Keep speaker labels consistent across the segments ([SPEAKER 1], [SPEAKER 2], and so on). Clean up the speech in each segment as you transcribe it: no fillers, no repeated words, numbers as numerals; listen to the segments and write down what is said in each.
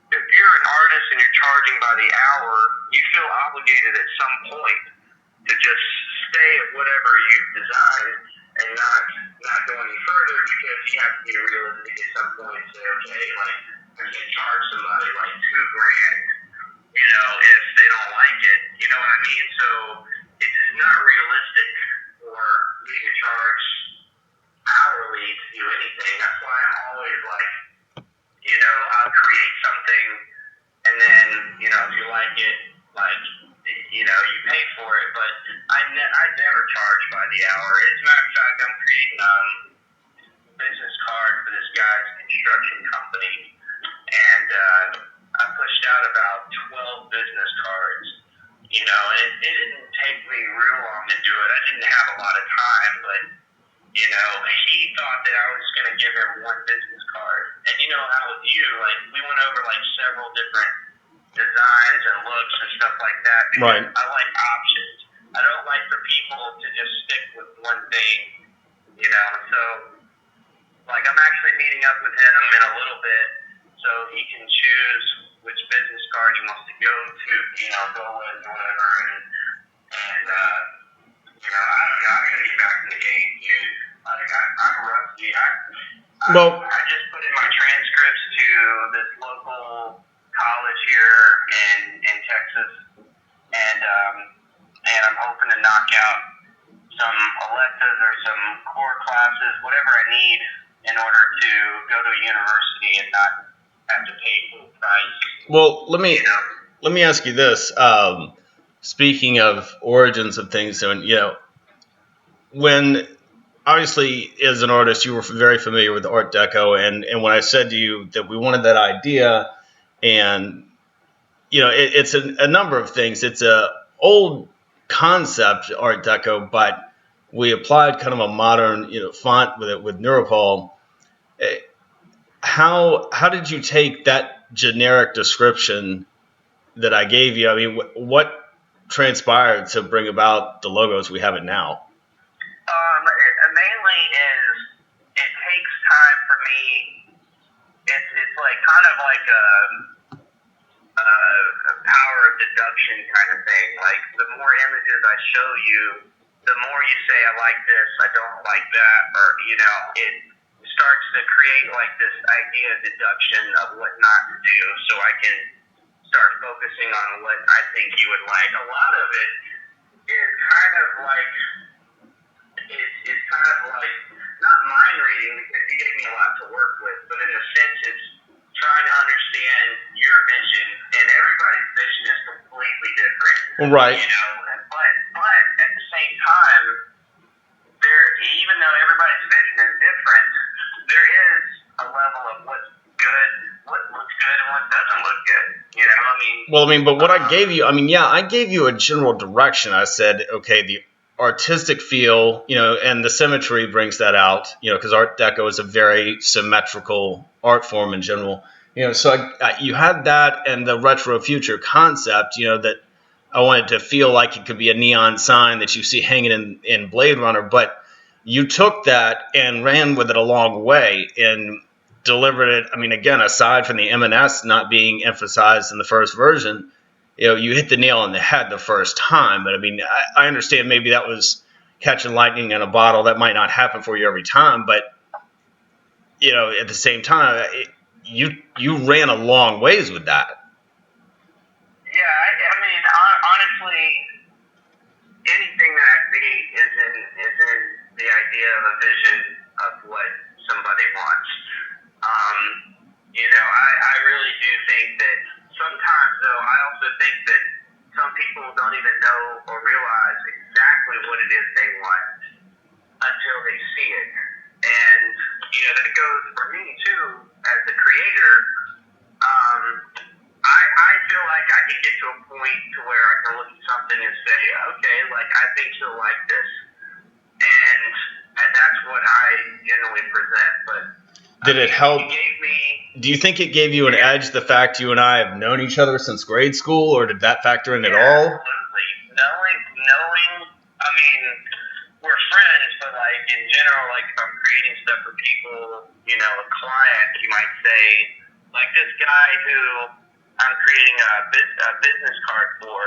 [SPEAKER 1] if you're an artist and you're charging by the hour, you feel obligated at some point to just stay at whatever you've designed and not go any further, because you have to be realistic at some point and say, okay, like, I can't charge somebody like $2,000, if they don't like it. You know what I mean? So it's not realistic for me to charge hourly to do anything. That's why I'm always like, I'll create something, and then, if you like it, like, you pay for it, but I never charge by the hour. As a matter of fact, I'm creating a business card for this guy's construction company, and I pushed out about 12 business cards, and it didn't take me real long to do it. I didn't have a lot of time, but, he thought that I was going to give him one business card. And how with you, like, we went over, like, several different designs and looks and stuff like that.
[SPEAKER 2] Right.
[SPEAKER 1] I like options. I don't like for people to just stick with one thing, So, like, I'm actually meeting up with him in a little bit so he can choose which business card he wants to go with or whatever. And I don't know. I gotta get back in the game, dude. Like, I'm rusty. I just put in my transcripts to this local college here in Texas, and I'm hoping to knock out some electives or some core classes, whatever I need in order to go to a university and not have to pay full price.
[SPEAKER 2] Well, let me ask you this. Speaking of origins of things, and when obviously as an artist you were very familiar with Art Deco, and when I said to you that we wanted that idea, and it's a number of things. It's a old concept, Art Deco, but we applied kind of a modern font with it with Neuropol. How did you take that generic description that I gave you? I mean, what transpired to bring about the logos we have it now?
[SPEAKER 1] Mainly is it takes time for me. It's like kind of like a power of deduction kind of thing. Like, the more images I show you, the more you say, I like this, I don't like that, or, it starts to create like this idea of deduction of what not to do, so I can start focusing on what I think you would like. A lot of it is kind of like, it's kind of like, not mind reading, because you gave me a lot to work with, but in a sense it's trying to understand your vision, and everybody's vision is completely different.
[SPEAKER 2] Right.
[SPEAKER 1] But at the same time, even though everybody's vision is different, there is a level of what's good, what looks good, and what doesn't look good.
[SPEAKER 2] But what I gave you, I gave you a general direction. I said, okay, the artistic feel, and the symmetry brings that out, because Art Deco is a very symmetrical art form in general. So you had that, and the retro future concept, that I wanted to feel like it could be a neon sign that you see hanging in Blade Runner, but you took that and ran with it a long way and delivered it. Again, aside from the M&S not being emphasized in the first version, you hit the nail on the head the first time. But I understand maybe that was catching lightning in a bottle. That might not happen for you every time, but at the same time, you ran a long ways with that.
[SPEAKER 1] Yeah, honestly, anything that I create is in the idea of a vision of what somebody wants. I really do think that sometimes, though, I also think that some people don't even know or realize exactly what it is they want until they see it. And, that goes for me, too, as a creator. I feel like I can get to a point to where I can look at something and say, okay, like, I think you'll like this. And that's what I generally present. But
[SPEAKER 2] did it help? Do you think it gave you an edge, the fact you and I have known each other since grade school, or did that factor in at all?
[SPEAKER 1] Absolutely. Knowing, we're friends, but like in general, like if I'm creating stuff for people, a client, you might say, Like this guy who I'm creating a business card for,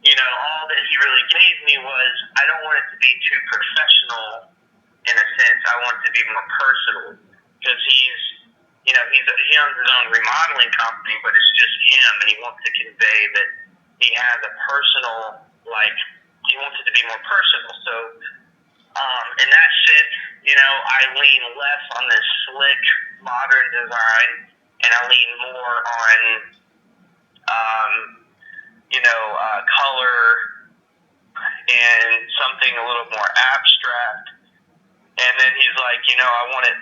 [SPEAKER 1] all that he really gave me was, I don't want it to be too professional in a sense. I want it to be more personal, because he owns his own remodeling company, but it's just him, and he wants to convey that he has a personal, he wants it to be more personal. So, in that sense, I lean less on this slick, modern design, and I lean more on, color and something a little more abstract. And then he's like, I want it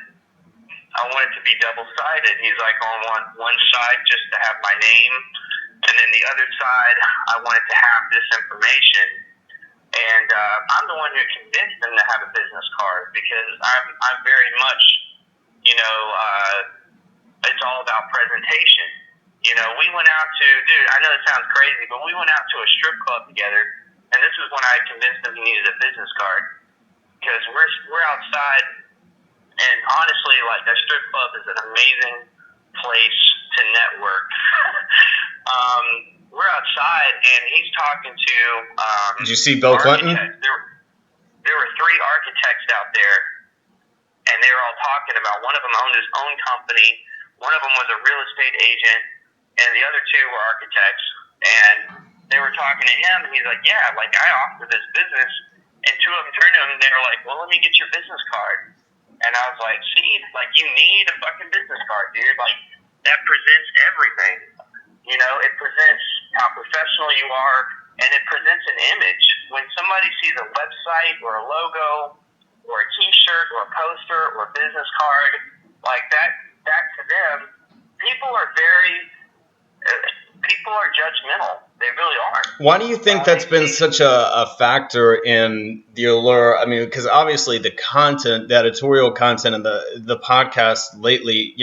[SPEAKER 1] to be double-sided. He's like, I want one side just to have my name, and then the other side, I want it to have this information. And I'm the one who convinced him to have a business card, because I'm very much, it's all about presentation. We went out to, I know it sounds crazy, but we went out to a strip club together, and this is when I convinced him he needed a business card, because we're outside, and honestly, a strip club is an amazing place to network. We're outside, and he's talking to
[SPEAKER 2] Did you see Bill Clinton?
[SPEAKER 1] There were 3 architects out there, and they were all talking about, one of them owned his own company, one of them was a real estate agent, and the other 2 were architects. And they were talking to him, and he's like, yeah, I offer this business. And 2 of them turned to him, and they were like, well, let me get your business card. And I was like, see, you need a fucking business card, dude. That presents everything. It presents how professional you are, and it presents an image. When somebody sees a website or a logo or a T-shirt or a poster or a business card, that to them, people are judgmental. They really are.
[SPEAKER 2] Why do you think that's been such a factor in the allure? I mean, because obviously the content, the editorial content, and the podcast lately,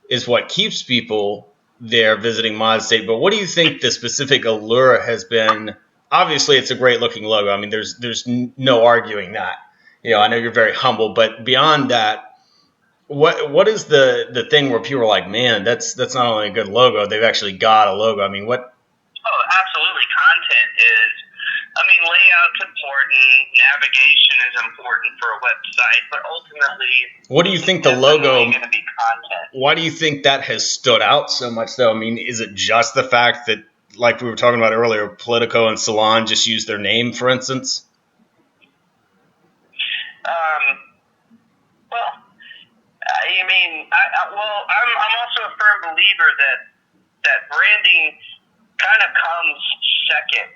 [SPEAKER 2] is what keeps people there visiting ModState. But what do you think the specific allure has been? Obviously, it's a great looking logo. I mean, there's no arguing that. I know you're very humble, but beyond that, what is the thing where people are like, man, that's not only a good logo, they've actually got a logo. I mean, what?
[SPEAKER 1] Oh, absolutely. Content is, layout's important, navigation is important for a website, but ultimately,
[SPEAKER 2] what do you think the logo?
[SPEAKER 1] Going to be content.
[SPEAKER 2] Why do you think that has stood out so much, though? I mean, is it just the fact that, like we were talking about earlier, Politico and Salon just use their name, for instance?
[SPEAKER 1] I'm also a firm believer that branding kind of comes second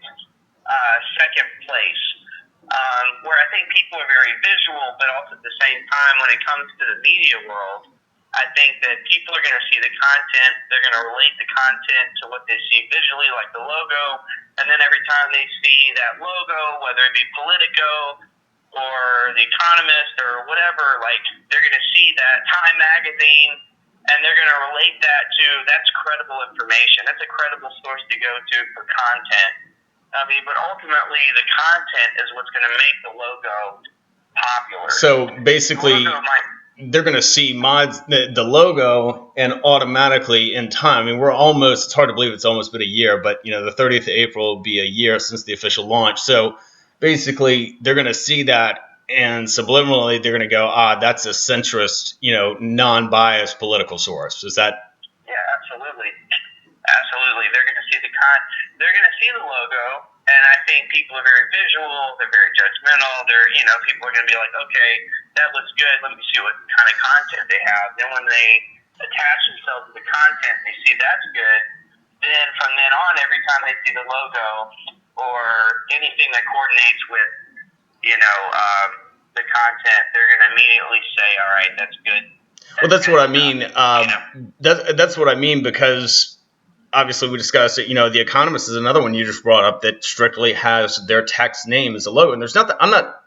[SPEAKER 1] place. Where I think people are very visual, but also at the same time, when it comes to the media world, I think that people are going to see the content, they're going to relate the content to what they see visually, like the logo, and then every time they see that logo, whether it be Politico or The Economist or whatever, they're going to see that Time magazine, and they're going to relate that to, that's credible information. That's a credible source to go to for content. But ultimately, the content is what's going to make the logo popular.
[SPEAKER 2] So basically, they're going to see the logo, and automatically in time, I mean, it's hard to believe it's almost been a year, but, the 30th of April will be a year since the official launch. So basically, they're going to see that, and subliminally, they're going to go, that's a centrist, non-biased political source. Is that?
[SPEAKER 1] Yeah, absolutely. Absolutely. They're going to see they're going to see the logo, and I think people are very visual, they're very judgmental, people are going to be like, okay, that looks good, let me see what kind of content they have. Then when they attach themselves to the content, they see that's good, then from then on, every time they see the logo or anything that coordinates with, the content, they're going to immediately say, all right, that's good.
[SPEAKER 2] That's what I mean. That's what I mean, because obviously we discussed it. The Economist is another one you just brought up that strictly has their text name as a logo. And I'm not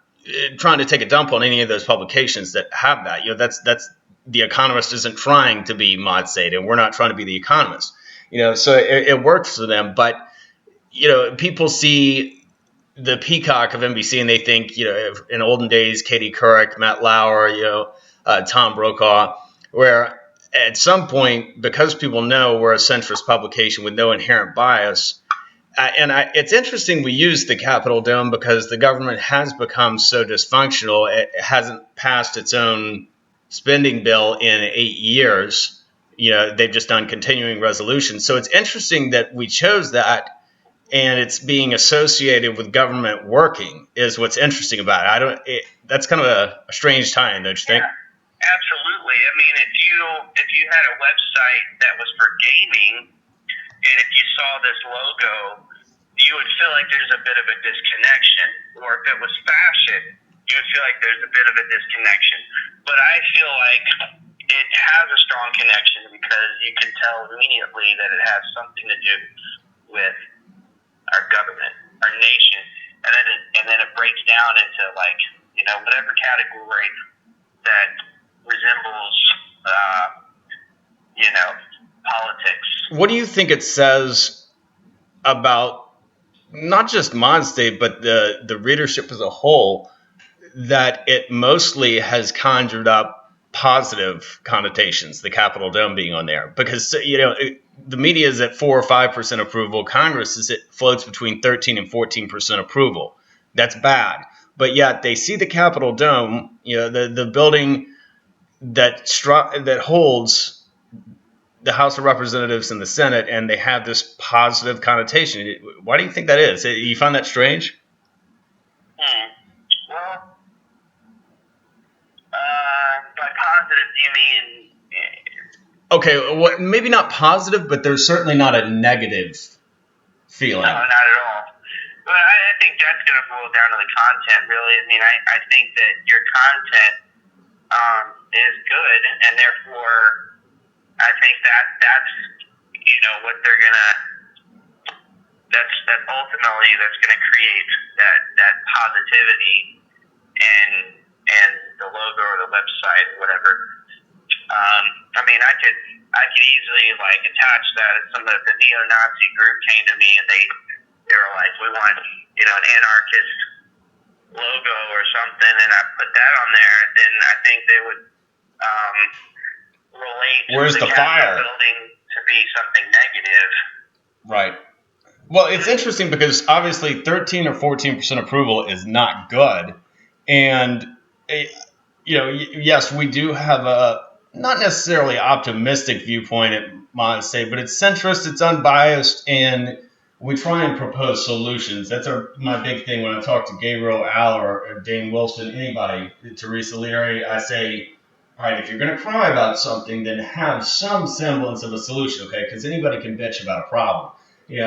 [SPEAKER 2] trying to take a dump on any of those publications that have that. That's The Economist isn't trying to be ModState, and we're not trying to be The Economist. So it works for them. But people see the peacock of NBC and they think, in olden days, Katie Couric, Matt Lauer, Tom Brokaw, where at some point, because people know we're a centrist publication with no inherent bias, it's interesting we use the Capitol Dome because the government has become so dysfunctional. It hasn't passed its own spending bill in 8 years. They've just done continuing resolutions. So it's interesting that we chose that, and it's being associated with government working is what's interesting about it. That's kind of a strange time, don't you think?
[SPEAKER 1] Yeah, absolutely. I mean, if you had a website that was for gaming, and if you saw this logo, you would feel like there's a bit of a disconnection. Or if it was fashion, you would feel like there's a bit of a disconnection. But I feel like it has a strong connection because you can tell immediately that it has something to do with our government, our nation, and then it breaks down into whatever category that resembles politics.
[SPEAKER 2] What do you think it says about not just ModState, but the readership as a whole, that it mostly has conjured up positive connotations, the Capitol Dome being on there? Because, the media is at 4 or 5% approval. Congress it floats between 13 and 14% approval. That's bad. But yet they see the Capitol Dome, the building that holds the House of Representatives and the Senate, and they have this positive connotation. Why do you think that is? You find that strange?
[SPEAKER 1] Well, by positive, do you mean?
[SPEAKER 2] Okay, well, maybe not positive, but there's certainly not a negative feeling.
[SPEAKER 1] No, not at all. But I think that's going to boil down to the content, really. I mean, I think that your content is good, and therefore, I think that's what they're gonna. That ultimately that's gonna create that positivity and the logo or the website or whatever. I mean, I could easily attach that if some of the neo-Nazi group came to me and they were like, we want an anarchist logo or something, and I put that on there, then I think they would relate
[SPEAKER 2] Where's the fire
[SPEAKER 1] building to be something negative.
[SPEAKER 2] Right. Well, it's interesting because obviously 13 or 14% approval is not good, and yes, we do have a not necessarily optimistic viewpoint at ModState, but it's centrist, it's unbiased, and we try and propose solutions. That's my big thing when I talk to Gabriel Aller or Dane Wilson, anybody, Teresa Leary. I say, all right, if you're going to cry about something, then have some semblance of a solution, okay? Because anybody can bitch about a problem.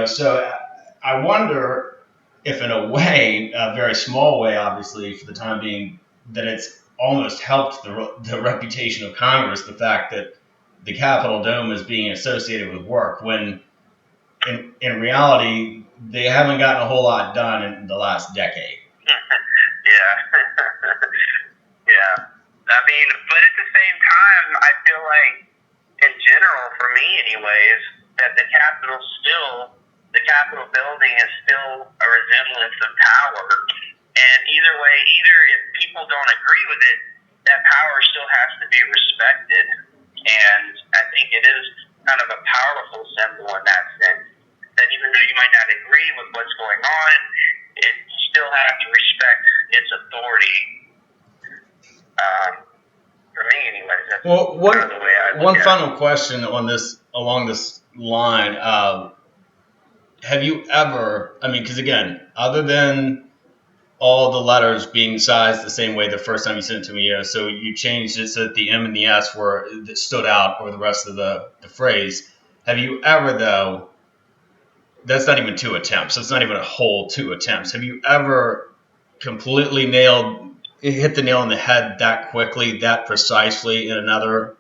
[SPEAKER 2] So I wonder if in a way, a very small way, obviously, for the time being, that it's almost helped the reputation of Congress, the fact that the Capitol Dome is being associated with work, when in reality, they haven't gotten a whole lot done in the last decade.
[SPEAKER 1] Yeah. Yeah. I mean, but at the same time, I feel like, in general, for me anyways, that the Capitol building is still a resemblance of power. And either way, if people don't agree with it, that power still has to be respected. And I think it is kind of a powerful symbol in that sense. That even though you might not agree with what's going on, it still has to respect its authority. For me, anyways. That's kind of the way I look
[SPEAKER 2] one
[SPEAKER 1] at
[SPEAKER 2] final
[SPEAKER 1] it.
[SPEAKER 2] question along this line. Have you ever, because again, other than all the letters being sized the same way the first time you sent it to me, so you changed it so that the M and the S that stood out over the rest of the phrase. Have you ever, though, that's not even 2 attempts, it's not even a whole 2 attempts, have you ever completely hit the nail on the head that quickly, that precisely in another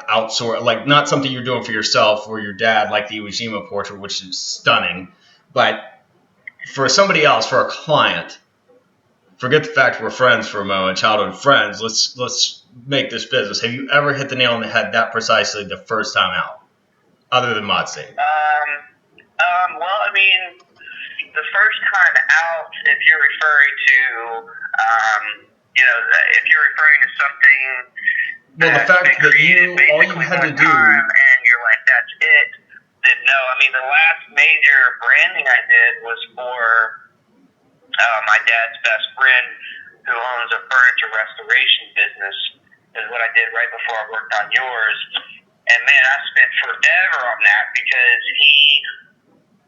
[SPEAKER 2] outsource, like not something you're doing for yourself or your dad, like the Iwo Jima portrait, which is stunning, but for somebody else, for a client, forget the fact we're friends for a moment, childhood friends, let's make this business. Have you ever hit the nail on the head that precisely the first time out, other than ModState?
[SPEAKER 1] Well, I mean, the first time out, if you're referring to, if you're referring to something
[SPEAKER 2] Well, the fact that all you had to do,
[SPEAKER 1] and you're like, that's it. Then no, I mean, the last major branding I did was for my dad's best friend who owns a furniture restoration business. Is what I did right before I worked on yours. And man, I spent forever on that because he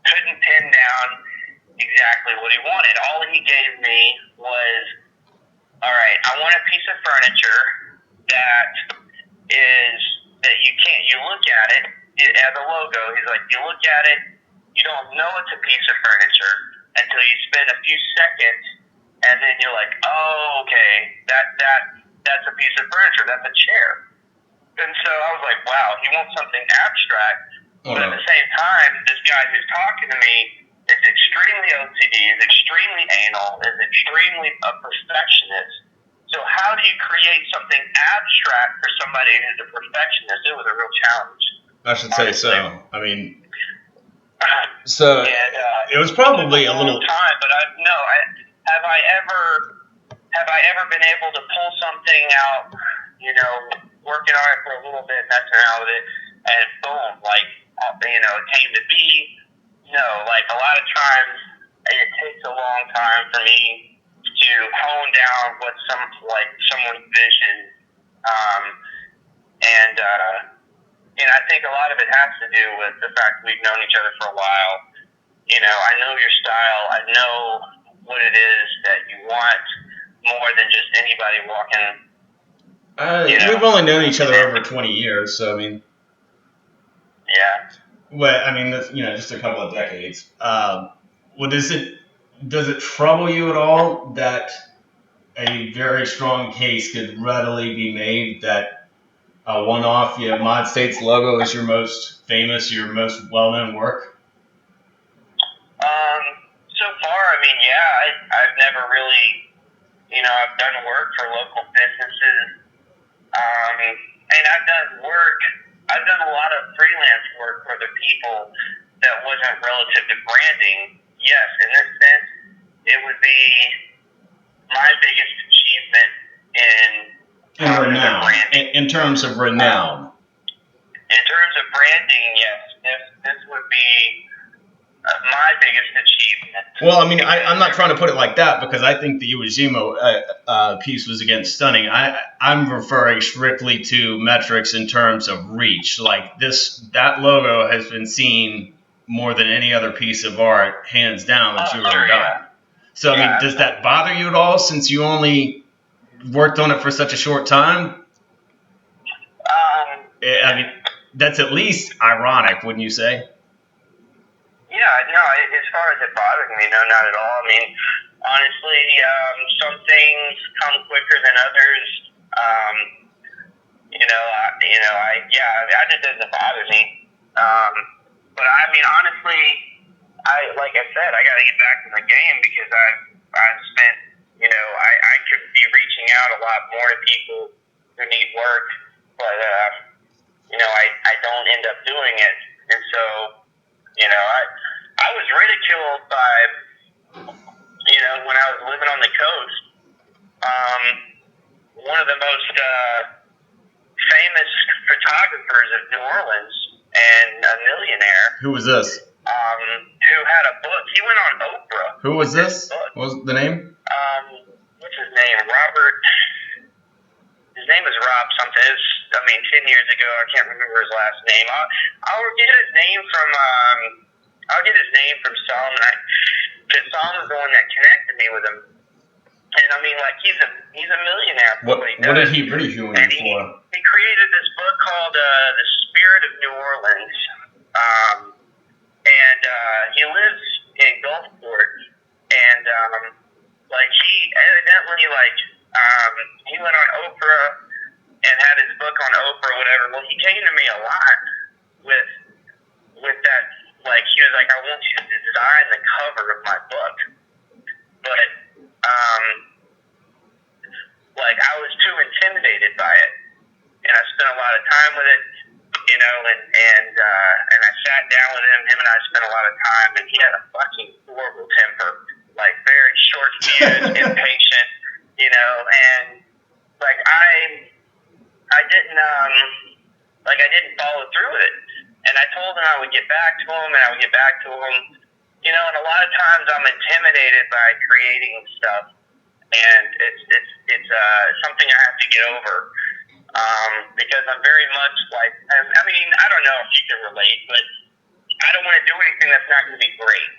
[SPEAKER 1] couldn't pin down exactly what he wanted. All he gave me was, all right, I want a piece of furniture that you look at it as a logo. He's like, you look at it, you don't know it's a piece of furniture until you spend a few seconds, and then you're like, oh, okay, that's a piece of furniture, that's a chair. And so I was like, wow, he wants something abstract, but at the same time, this guy who's talking to me is extremely OCD, is extremely anal, is extremely a perfectionist. So how do you create something abstract for somebody who's a perfectionist? It was a real challenge.
[SPEAKER 2] I should say so. I mean, so it was probably a little
[SPEAKER 1] time, but have I ever been able to pull something out, working on it for a little bit, messing around with it, and boom, it came to be? No, like a lot of times it takes a long time for me to hone down what someone's vision, and I think a lot of it has to do with the fact we've known each other for a while. I know your style. I know what it is that you want more than just anybody walking.
[SPEAKER 2] We've only known each other over 20 years, so I mean.
[SPEAKER 1] Yeah.
[SPEAKER 2] Well, I mean, that's, just a couple of decades. Does it trouble you at all that a very strong case could readily be made that a one-off, ModState's logo is your most famous, your most well-known work?
[SPEAKER 1] So far, I mean, yeah, I've never really, I've done work for local businesses, and I've done a lot of freelance work for other people that wasn't relative to branding. Yes, in this sense, it would be my biggest achievement in
[SPEAKER 2] renown.
[SPEAKER 1] Branding.
[SPEAKER 2] In terms of renown.
[SPEAKER 1] In terms of branding, yes, this would be my biggest achievement.
[SPEAKER 2] Well, I mean, I'm not trying to put it like that because I think the Iwo Jima piece was, again, stunning. I'm referring strictly to metrics in terms of reach. Like that logo has been seen more than any other piece of art, hands down, that you've ever done. Yeah. So, I mean, does that bother you at all since you only worked on it for such a short time? I mean, that's at least ironic, wouldn't you say?
[SPEAKER 1] Yeah, no, as far as it bothering me, no, not at all. I mean, honestly, some things come quicker than others. It doesn't bother me. But I mean, honestly, like I said, I got to get back in the game because I've spent, I could be reaching out a lot more to people who need work, but I don't end up doing it, and so, I was ridiculed by, when I was living on the coast, one of the most famous photographers of New Orleans and a millionaire.
[SPEAKER 2] Who was this?
[SPEAKER 1] Who had a book. He went on Oprah.
[SPEAKER 2] Who was this? What was the name?
[SPEAKER 1] What's his name? Robert. His name is Rob something. 10 years ago. I can't remember his last name. I'll get his name from. I'll get his name from Solomon. Because Solomon's the one that connected me with him. And I mean, like, he's a millionaire.
[SPEAKER 2] What did he ridicule you for?
[SPEAKER 1] He created this book called The Spirit of New Orleans. And he lives in Gulfport. And he evidently he went on Oprah and had his book on Oprah or whatever. Well, he came to me a lot with that. Like, he was like, I want you to design the cover of my book. But I was too intimidated by it, and I spent a lot of time with it, and I sat down with him. Him and I spent a lot of time, and he had a fucking horrible temper, like very short-fused, impatient, and I didn't follow through with it. And I told him I would get back to him, and I would get back to him. You know, and a lot of times I'm intimidated by creating stuff, and it's something I have to get over. Because I'm very much like, I mean, I don't know if you can relate, but I don't want to do anything that's not going to be great.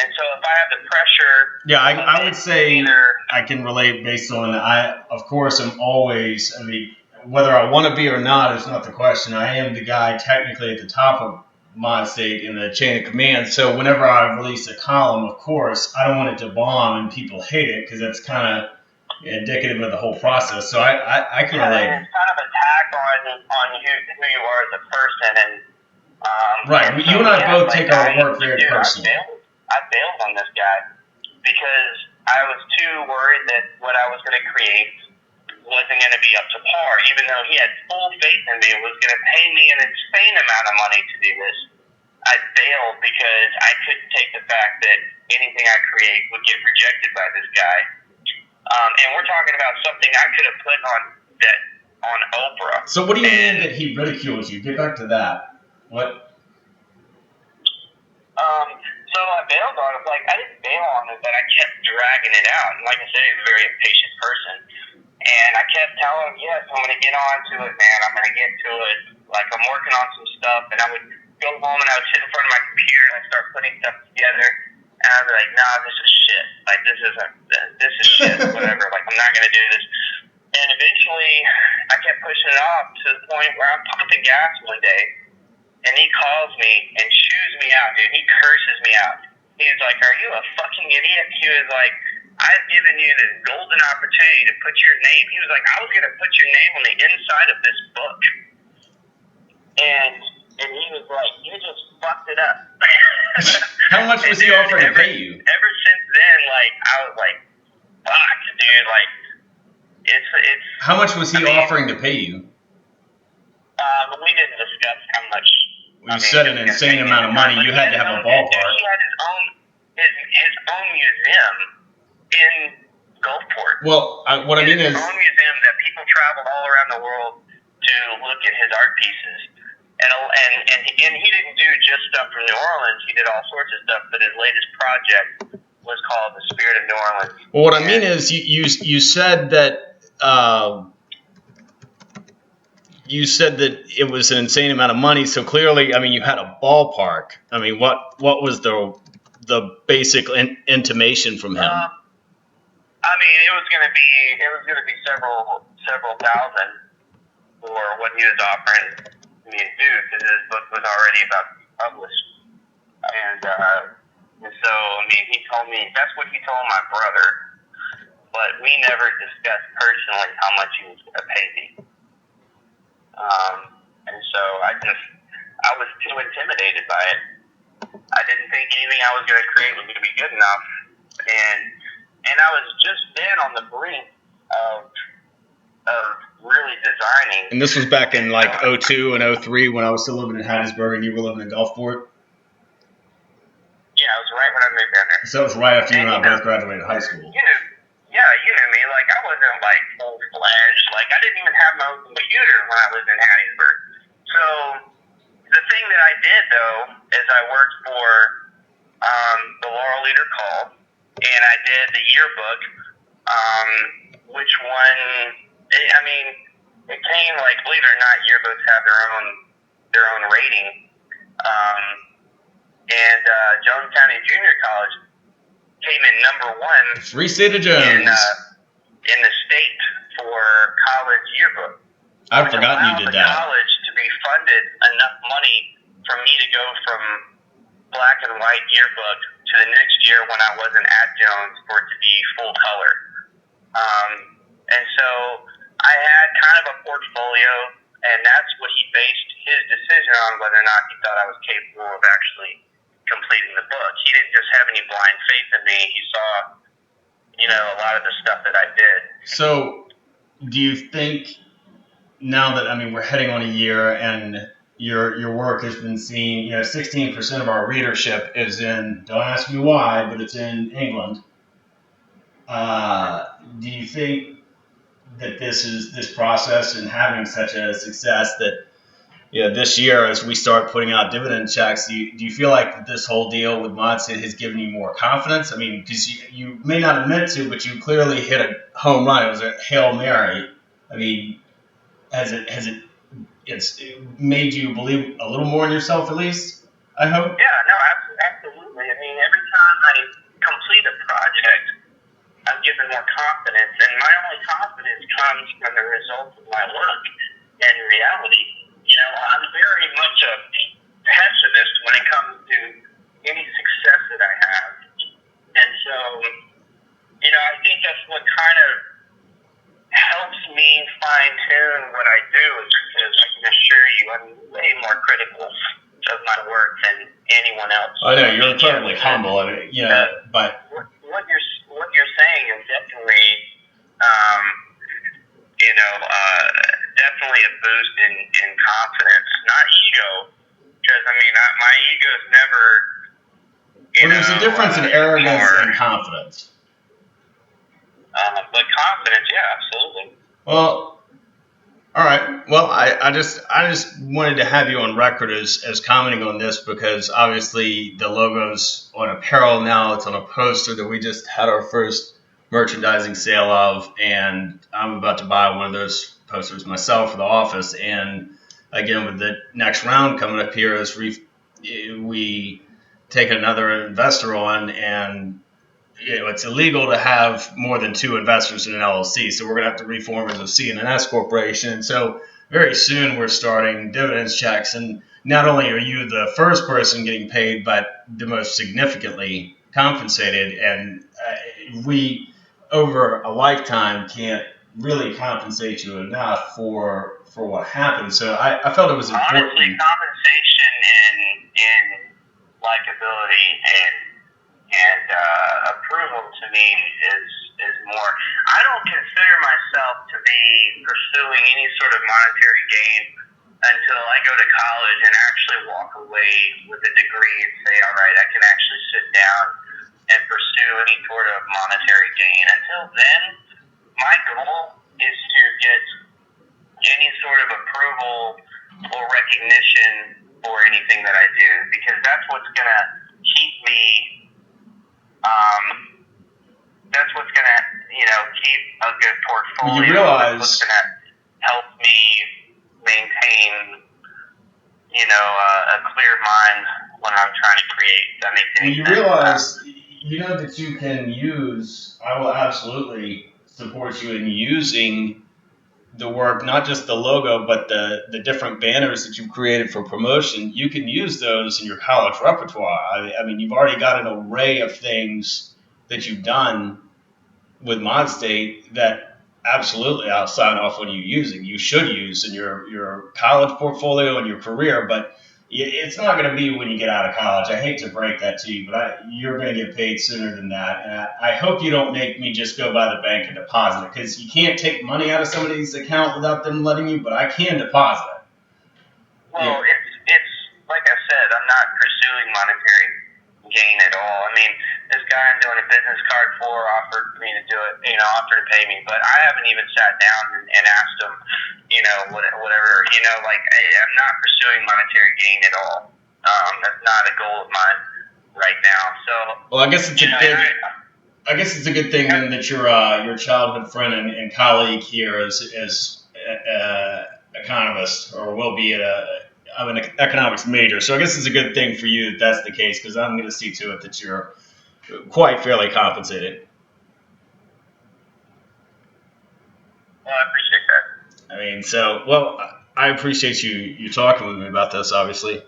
[SPEAKER 1] And so if I have the pressure...
[SPEAKER 2] Yeah, I would say I can relate based on, of course, I'm always, I mean, whether I want to be or not is not the question. I am the guy technically at the top of ModState in the chain of command. So whenever I release a column, of course, I don't want it to bomb and people hate it because that's kind of indicative of the whole process. So I can relate.
[SPEAKER 1] It's kind of attack on who you are as a person. And
[SPEAKER 2] right. You and I both take our work very personally.
[SPEAKER 1] I bailed on this guy because I was too worried that what I was going to create wasn't going to be up to par, even though he had full faith in me and was going to pay me an insane amount of money to do this. I bailed because I couldn't take the fact that anything I create would get rejected by this guy. And we're talking about something I could have put on Oprah.
[SPEAKER 2] So what do you mean that he ridicules you? Get back to that. What?
[SPEAKER 1] So I bailed on him. Like, I didn't bail on him, but I kept dragging it out. And like I said, he's a very impatient person. And I kept telling him, yes, I'm going to get on to it, man. I'm going to get to it. Like, I'm working on some stuff. And I would go home and I would sit in front of my computer and I'd start putting stuff together. And I'd be like, nah, this is shit. Like, this is shit, whatever. Like, I'm not going to do this. And eventually, I kept pushing it off to the point where I'm pumping gas one day. And he calls me and chews me out, dude. He curses me out. He's like, are you a fucking idiot? He was like, I've given you this golden opportunity to put your name. He was like, I was going to put your name on the inside of this book. And he was like, you just fucked it up.
[SPEAKER 2] How much was he offering to pay you?
[SPEAKER 1] Ever since then, like, I was like, fuck, dude. Like, it's.
[SPEAKER 2] How much was he offering to pay you?
[SPEAKER 1] We didn't discuss how much.
[SPEAKER 2] You said an insane amount of money. You had to have a ballpark.
[SPEAKER 1] He had his own museum in Gulfport.
[SPEAKER 2] Well, what I mean is,
[SPEAKER 1] his own museum that people traveled all around the world to look at his art pieces. And he didn't do just stuff from New Orleans. He did all sorts of stuff. But his latest project was called The Spirit of New Orleans.
[SPEAKER 2] Well, what I mean is, you said that. You said that it was an insane amount of money, so clearly, I mean, you had a ballpark. I mean, what was the basic intimation from him?
[SPEAKER 1] I mean, it was going to be several thousand for what he was offering me to do, because his book was already about to be published. And so, I mean, he told me that's what he told my brother, but we never discussed personally how much he was going to pay me. And so I was too intimidated by it. I didn't think anything I was going to create was going to be good enough. And I was just then on the brink of really designing.
[SPEAKER 2] And this was back in like 02 and 03 when I was still living in Hattiesburg and you were living in Gulfport?
[SPEAKER 1] Yeah, it was right when I moved down there.
[SPEAKER 2] So it was right after you and I both graduated high school.
[SPEAKER 1] Yeah, you knew me. Like, I wasn't, like, full-fledged. Like, I didn't even have my own computer when I lived in Hattiesburg. So, the thing that I did, though, is I worked for the Laurel Leader Call, and I did the yearbook, which one, I mean, it came, like, believe it or not, yearbooks have their own rating. And Jones County Junior College came in number 1
[SPEAKER 2] Free State of Jones
[SPEAKER 1] in the state for college yearbook.
[SPEAKER 2] I've forgotten you did that.
[SPEAKER 1] College to be funded enough money for me to go from black and white yearbook to the next year when I wasn't at Jones for it to be full color. And so I had kind of a portfolio, and that's what he based his decision on, whether or not he thought I was capable of actually completing the book. He didn't just have any blind faith in me. He saw, a lot of the stuff that I did.
[SPEAKER 2] So, do you think now that, I mean, we're heading on a year and your work has been seen, 16% of our readership is in, don't ask me why, but it's in England. Do you think that this process and having such a success that, this year as we start putting out dividend checks, do you feel like this whole deal with ModState has given you more confidence? I mean, because you may not admit to, but you clearly hit a home run. It was a Hail Mary. I mean, it's made you believe a little more in yourself, at least, I hope?
[SPEAKER 1] Yeah, no, absolutely. I mean, every time I complete a project, I'm given more confidence, and my only confidence comes from the results of my work and reality. I'm very much a pessimist when it comes to any success that I have. And so, I think that's what kind of helps me fine-tune what I do, is because I can assure you I'm way more critical of my work than anyone else.
[SPEAKER 2] I know, you're incredibly humble. I mean, but
[SPEAKER 1] what you're saying is definitely, definitely a boost in confidence, not ego, because my ego's never.
[SPEAKER 2] There's a difference in arrogance and confidence.
[SPEAKER 1] But confidence, yeah, absolutely.
[SPEAKER 2] Well, all right. Well, I just wanted to have you on record as commenting on this, because obviously the logo's on apparel now. It's on a poster that we just had our first merchandising sale of, and I'm about to buy one of those posters myself for the office. And again, with the next round coming up here, as we take another investor on, and it's illegal to have more than 2 investors in an LLC, so we're going to have to reform as a C and an S corporation. So very soon we're starting dividends checks, and not only are you the first person getting paid, but the most significantly compensated, and we, over a lifetime, can't really compensate you enough for what happened. So I felt it was important.
[SPEAKER 1] Honestly, compensation and likability and approval to me is more. I don't consider myself to be pursuing any sort of monetary gain until I go to college and actually walk away with a degree and say, all right, I can actually sit down and pursue any sort of monetary gain. Until then, my goal is to get any sort of approval or recognition for anything that I do, because that's what's going to keep me, that's what's going to, keep a good portfolio.
[SPEAKER 2] You realize,
[SPEAKER 1] that's what's going to help me maintain, a clear mind when I'm trying to create. That makes any sense.
[SPEAKER 2] You realize, that you can use, I will absolutely support you in using the work, not just the logo, but the different banners that you've created for promotion. You can use those in your college repertoire. I mean, you've already got an array of things that you've done with ModState that absolutely I'll sign off on you should use in your college portfolio and your career, but it's not going to be when you get out of college. I hate to break that to you, but you're going to get paid sooner than that. And I hope you don't make me just go by the bank and deposit it, because you can't take money out of somebody's account without them letting you, but I can deposit it.
[SPEAKER 1] Well, it's like I said, I'm not pursuing monetary gain at all. I mean, this guy I'm doing a business card for offered me to do it, offered to pay me, but I haven't even sat down and asked him, whatever, I'm not pursuing monetary gain at all. That's not a goal of mine right now. So,
[SPEAKER 2] well, I guess it's a good thing then that your childhood friend and colleague here is economist, or will be I'm an economics major, so I guess it's a good thing for you that that's the case, because I'm going to see to it that you're quite fairly compensated.
[SPEAKER 1] Well, I appreciate that.
[SPEAKER 2] I mean, I appreciate you talking with me about this, obviously.